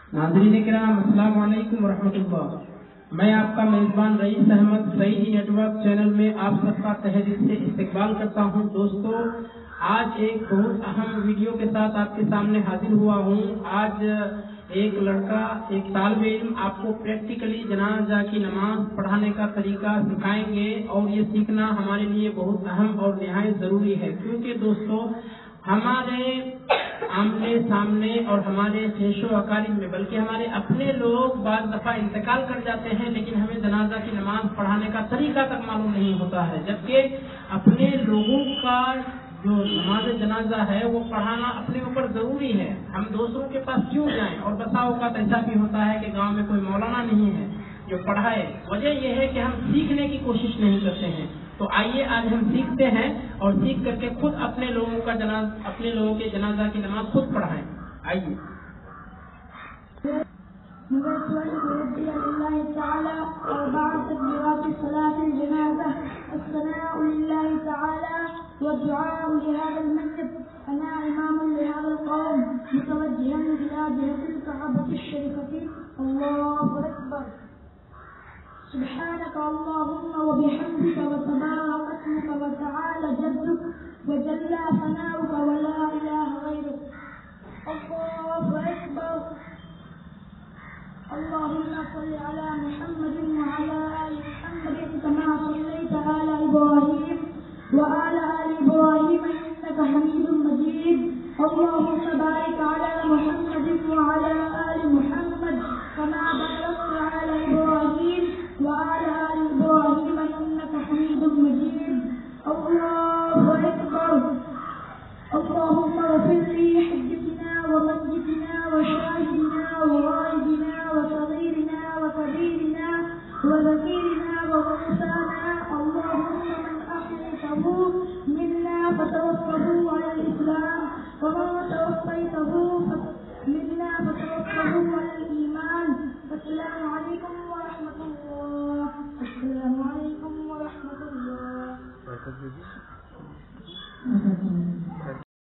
नाज़रीन किराम अस्सलाम वालेकुम रहमतुल्लाह। मैं आपका मेज़बान rice Ahmad Saeedi network channel में आप सबका तहे दिल से इस्तकबाल करता हूं। दोस्तों, आज एक बहुत अहम वीडियो के साथ आपके सामने हाजिर हुआ हूं। आज एक लड़का, एक तालिब इल्म आपको प्रैक्टिकली जनाजा की नमाज पढ़ाने का तरीका सिखाएंगे और ये सीखना हमारे लिए बहुत अहम और निहायत ज़रूरी है, क्योंकि दोस्तों हमारे आमने सामने और हमारे शेषो अकारिब में, बल्कि हमारे अपने लोग बाज़ दफ़ा इंतकाल कर जाते हैं, लेकिन हमें जनाजा की नमाज पढ़ाने का तरीका तक मालूम नहीं होता है। जबकि अपने लोगों का जो नमाज जनाजा है वो पढ़ाना अपने ऊपर ज़रूरी है। हम दूसरों के पास क्यों जाएं? और बसा औक़ात ऐसा भी होता है कि गांव में कोई मौलाना नहीं है जो पढ़ाए। वजह यह है कि हम सीखने की कोशिश नहीं करते हैं। तो आइए आज हम सीखते हैं और सीख करके खुद अपने लोगों के जनाजा की नमाज खुद पढ़ाएं। आइए। سبحانك اللهم وبحمدك وتبارك اسمك وتعالى جدك وجل ثناؤك ولا إله غيرك. الله أكبر. اللهم صل على محمد وعلى آل محمد كما صليت على إبراهيم وعلى آل إبراهيم إنك حميد مجيد. اللهم بارك على محمد وعلى آل محمد كما باركت على إبراهيم وعلى آل إبراهيم إنك حميد مجيد. الله أكبر. اللهم اغفر لي حجتنا وميتنا وشاهدنا وغائبنا وصغيرنا وكبيرنا وذكيرنا وأنثانا. اللهم من أحييته منا فتوفه على الإسلام، ومن توفيته منا فتوفه على الإيمان. السلام عليكم